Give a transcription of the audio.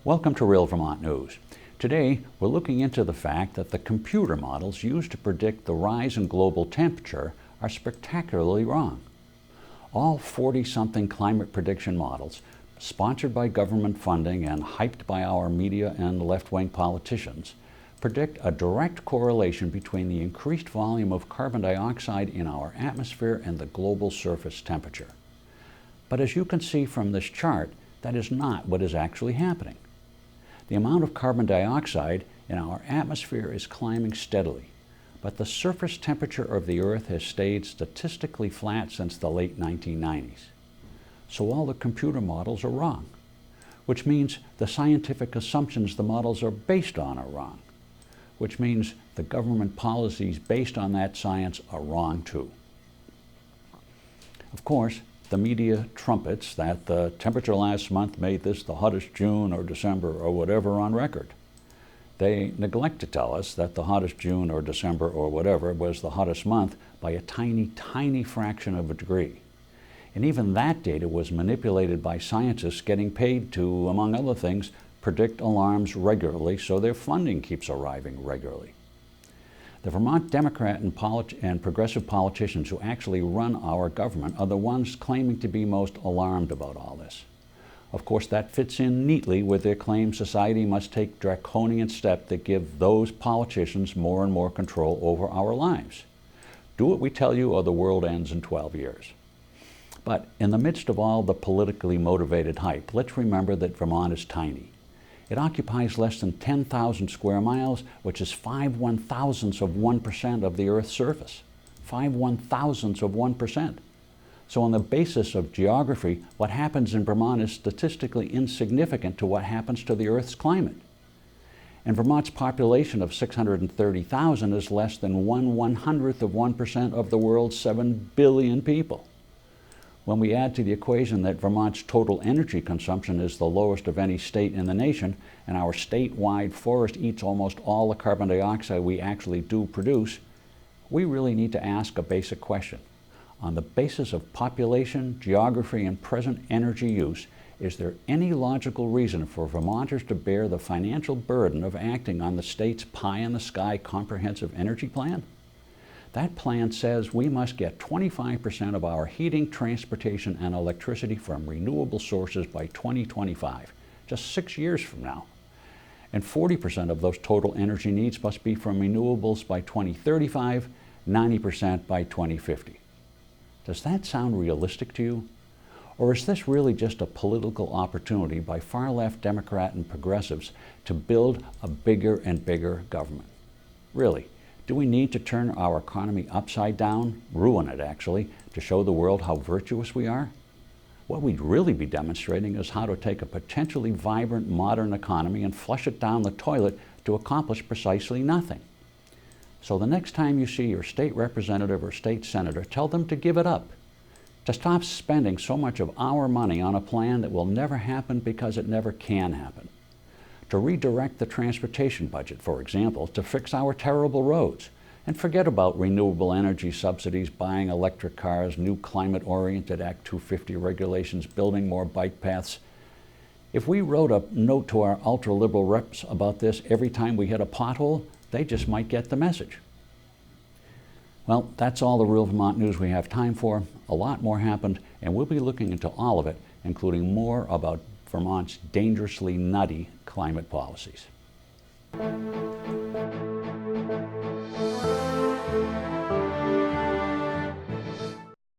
Welcome to Real Vermont News. Today, we're looking into the fact that the computer models used to predict the rise in global temperature are spectacularly wrong. All 40-something climate prediction models, sponsored by government funding and hyped by our media and left-wing politicians, predict a direct correlation between the increased volume of carbon dioxide in our atmosphere and the global surface temperature. But as you can see from this chart, that is not what is actually happening. The amount of carbon dioxide in our atmosphere is climbing steadily, but the surface temperature of the Earth has stayed statistically flat since the late 1990s. So all the computer models are wrong, which means the scientific assumptions the models are based on are wrong, which means the government policies based on that science are wrong too. Of course, the media trumpets that the temperature last month made this the hottest June or December or whatever on record. They neglect to tell us that the hottest June or December or whatever was the hottest month by a tiny, tiny fraction of a degree. And even that data was manipulated by scientists getting paid to, among other things, predict alarms regularly so their funding keeps arriving regularly. The Vermont Democrat and progressive politicians who actually run our government are the ones claiming to be most alarmed about all this. Of course, that fits in neatly with their claim society must take draconian steps that give those politicians more and more control over our lives. Do what we tell you or the world ends in 12 years. But in the midst of all the politically motivated hype, let's remember that Vermont is tiny. It occupies less than 10,000 square miles, which is 5/1000ths of 1% of the Earth's surface. 5/1000ths of 1%. So on the basis of geography, what happens in Vermont is statistically insignificant to what happens to the Earth's climate. And Vermont's population of 630,000 is less than 1/100th of 1% of the world's 7 billion people. When we add to the equation that Vermont's total energy consumption is the lowest of any state in the nation, and our statewide forest eats almost all the carbon dioxide we actually do produce, we really need to ask a basic question. On the basis of population, geography, and present energy use, is there any logical reason for Vermonters to bear the financial burden of acting on the state's pie-in-the-sky comprehensive energy plan? That plan says we must get 25% of our heating, transportation, and electricity from renewable sources by 2025, just 6 years from now. And 40% of those total energy needs must be from renewables by 2035, 90% by 2050. Does that sound realistic to you? Or is this really just a political opportunity by far-left Democrat and progressives to build a bigger and bigger government? Really? Do we need to turn our economy upside down, ruin it actually, to show the world how virtuous we are? What we'd really be demonstrating is how to take a potentially vibrant modern economy and flush it down the toilet to accomplish precisely nothing. So the next time you see your state representative or state senator, tell them to give it up, to stop spending so much of our money on a plan that will never happen because it never can happen. To redirect the transportation budget, for example, to fix our terrible roads, and forget about renewable energy subsidies, buying electric cars, new climate-oriented Act 250 regulations, building more bike paths. If we wrote a note to our ultra-liberal reps about this every time we hit a pothole, they just might get the message. Well, that's all the Real Vermont News we have time for. A lot more happened, and we'll be looking into all of it, including more about Vermont's dangerously nutty climate policies.